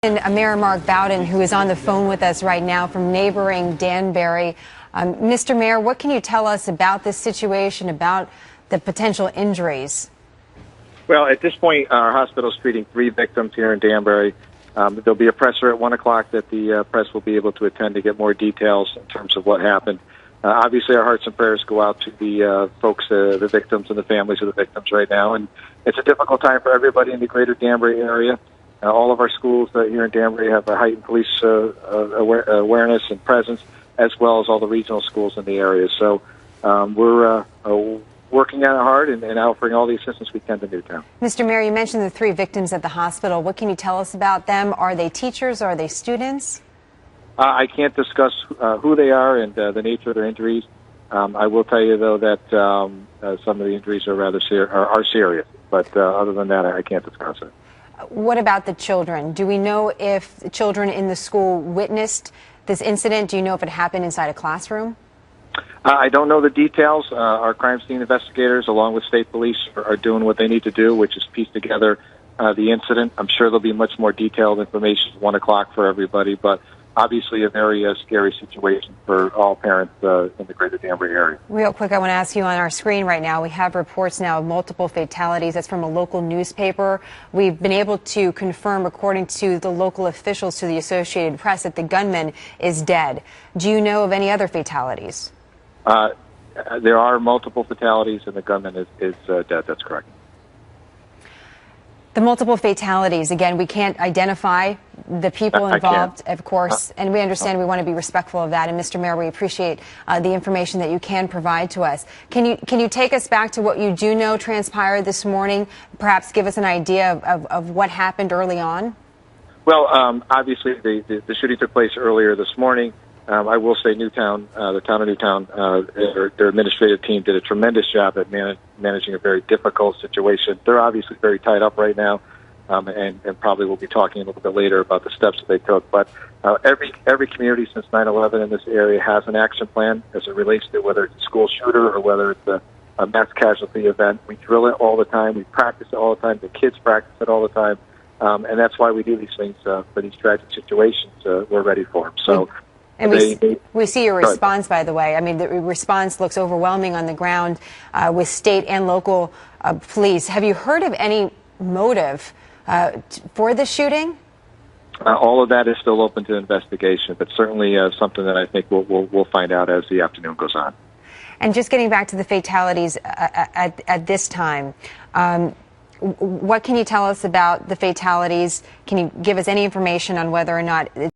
Mayor Mark Bowden, who is on the phone with us right now from neighboring Danbury. Mr. Mayor, what can you tell us about this situation, about the potential injuries? Well, at this point, our hospital is treating 3 victims here in Danbury. There'll be a presser at 1 o'clock that the press will be able to attend to get more details in terms of what happened. Obviously, our hearts and prayers go out to the folks, the victims and the families of the victims right now. And it's a difficult time for everybody in the greater Danbury area. All of our schools here in Danbury have a heightened police awareness and presence, as well as all the regional schools in the area. So we're working on it hard and offering all the assistance we can to Newtown. Mr. Mayor, you mentioned the 3 victims at the hospital. What can you tell us about them? Are they teachers? Are they students? I can't discuss who they are and the nature of their injuries. I will tell you, though, that some of the injuries are rather serious. But other than that, I can't discuss it. What about the children? Do we know if the children in the school witnessed this incident? Do you know if it happened inside a classroom? I don't know the details. Our crime scene investigators, along with state police, are doing what they need to do, which is piece together the incident. I'm sure there'll be much more detailed information at 1 o'clock for everybody, but obviously a very scary situation for all parents in the greater Danbury area. Real quick, I want to ask you, on our screen right now, we have reports now of multiple fatalities. That's from a local newspaper. We've been able to confirm, according to the local officials to the Associated Press, that the gunman is dead. Do you know of any other fatalities? There are multiple fatalities, and the gunman is dead. That's correct. The multiple fatalities, again, we can't identify the people involved, of course, and we understand we want to be respectful of that. And Mr. Mayor, we appreciate the information that you can provide to us. Can you take us back to what you do know transpired this morning? Perhaps give us an idea of what happened early on? Well, obviously the shooting took place earlier this morning. I will say Newtown, the town of Newtown, their administrative team did a tremendous job at managing a very difficult situation. They're obviously very tied up right now, and probably we'll be talking a little bit later about the steps that they took. But every community since 9/11 in this area has an action plan as it relates to whether it's a school shooter or whether it's a mass casualty event. We drill it all the time. We practice it all the time. The kids practice it all the time. And that's why we do these things for these tragic situations. We're ready for them. So. And we see your response, by the way. I mean, the response looks overwhelming on the ground with state and local police. Have you heard of any motive for the shooting? All of that is still open to investigation, but certainly something that I think we'll find out as the afternoon goes on. And just getting back to the fatalities at this time, what can you tell us about the fatalities? Can you give us any information on whether or not